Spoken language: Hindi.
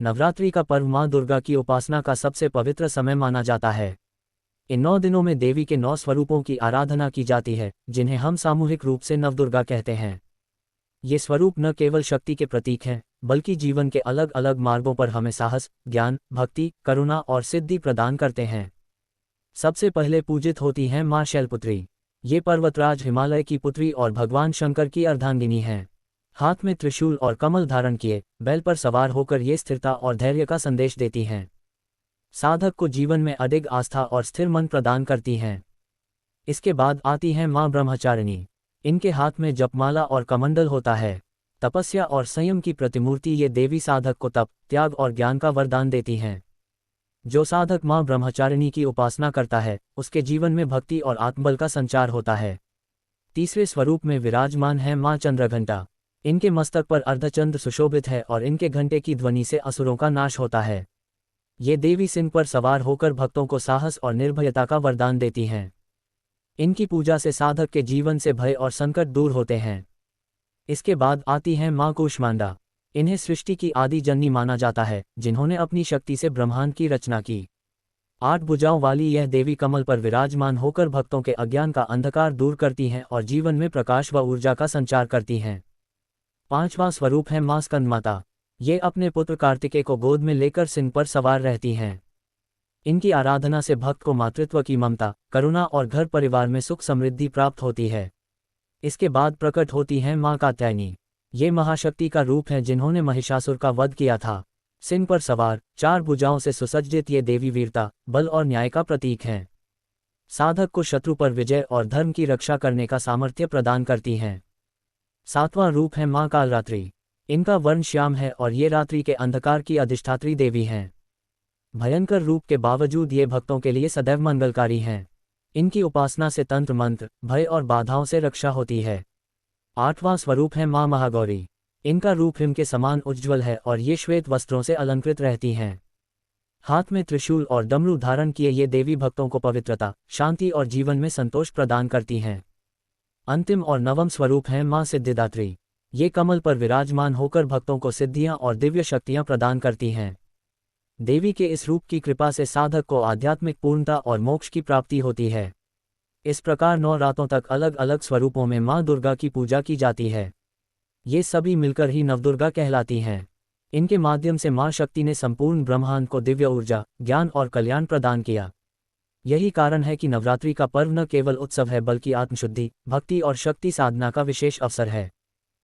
नवरात्रि का पर्व माँ दुर्गा की उपासना का सबसे पवित्र समय माना जाता है। इन 9 दिनों में देवी के 9 स्वरूपों की आराधना की जाती है, जिन्हें हम सामूहिक रूप से नवदुर्गा कहते हैं। ये स्वरूप न केवल शक्ति के प्रतीक हैं, बल्कि जीवन के अलग अलग मार्गों पर हमें साहस, ज्ञान, भक्ति, करुणा और सिद्धि प्रदान करते हैं। सबसे पहले पूजित होती हैं माँ शैलपुत्री। ये पर्वतराज हिमालय की पुत्री और भगवान शंकर की अर्धांगिनी हैं। हाथ में त्रिशूल और कमल धारण किए बैल पर सवार होकर ये स्थिरता और धैर्य का संदेश देती हैं। साधक को जीवन में अडिग आस्था और स्थिर मन प्रदान करती हैं। इसके बाद आती हैं माँ ब्रह्मचारिणी। इनके हाथ में जपमाला और कमंडल होता है। तपस्या और संयम की प्रतिमूर्ति ये देवी साधक को तप, त्याग और ज्ञान का वरदान देती हैं। जो साधक माँ ब्रह्मचारिणी की उपासना करता है, उसके जीवन में भक्ति और आत्मबल का संचार होता है। तीसरे स्वरूप में विराजमान है माँ चंद्रघंटा। इनके मस्तक पर अर्धचंद्र सुशोभित है और इनके घंटे की ध्वनि से असुरों का नाश होता है। ये देवी सिंह पर सवार होकर भक्तों को साहस और निर्भयता का वरदान देती हैं। इनकी पूजा से साधक के जीवन से भय और संकट दूर होते हैं। इसके बाद आती हैं माँ कूष्मांडा। इन्हें सृष्टि की आदि जननी माना जाता है, जिन्होंने अपनी शक्ति से ब्रह्मांड की रचना की। 8 भुजाओं वाली यह देवी कमल पर विराजमान होकर भक्तों के अज्ञान का अंधकार दूर करती हैं और जीवन में प्रकाश व ऊर्जा का संचार करती हैं। 5वां स्वरूप है माँ स्कंदमाता। ये अपने पुत्र कार्तिकेय को गोद में लेकर सिंह पर सवार रहती हैं। इनकी आराधना से भक्त को मातृत्व की ममता, करुणा और घर परिवार में सुख समृद्धि प्राप्त होती है। इसके बाद प्रकट होती हैं माँ कात्यायनी। ये महाशक्ति का रूप है, जिन्होंने महिषासुर का वध किया था। सिंह पर सवार, 4 भुजाओं से सुसज्जित ये देवी वीरता, बल और न्याय का प्रतीक हैं। साधक को शत्रु पर विजय और धर्म की रक्षा करने का सामर्थ्य प्रदान करती हैं। 7वां रूप है माँ कालरात्रि। इनका वर्ण श्याम है और ये रात्रि के अंधकार की अधिष्ठात्री देवी हैं। भयंकर रूप के बावजूद ये भक्तों के लिए सदैव मंगलकारी हैं। इनकी उपासना से तंत्र मंत्र, भय और बाधाओं से रक्षा होती है। 8वां स्वरूप है माँ महागौरी। इनका रूप हिम के समान उज्ज्वल है और ये श्वेत वस्त्रों से अलंकृत रहती हैं। हाथ में त्रिशूल और डमरू धारण किए ये देवी भक्तों को पवित्रता, शांति और जीवन में संतोष प्रदान करती हैं। अंतिम और नवम स्वरूप है माँ सिद्धिदात्री। ये कमल पर विराजमान होकर भक्तों को सिद्धियां और दिव्य शक्तियां प्रदान करती हैं। देवी के इस रूप की कृपा से साधक को आध्यात्मिक पूर्णता और मोक्ष की प्राप्ति होती है। इस प्रकार 9 रातों तक अलग अलग स्वरूपों में माँ दुर्गा की पूजा की जाती है। ये सभी मिलकर ही नवदुर्गा कहलाती हैं। इनके माध्यम से माँ शक्ति ने संपूर्ण ब्रह्मांड को दिव्य ऊर्जा, ज्ञान और कल्याण प्रदान किया। यही कारण है कि नवरात्रि का पर्व न केवल उत्सव है, बल्कि आत्मशुद्धि, भक्ति और शक्ति साधना का विशेष अवसर है।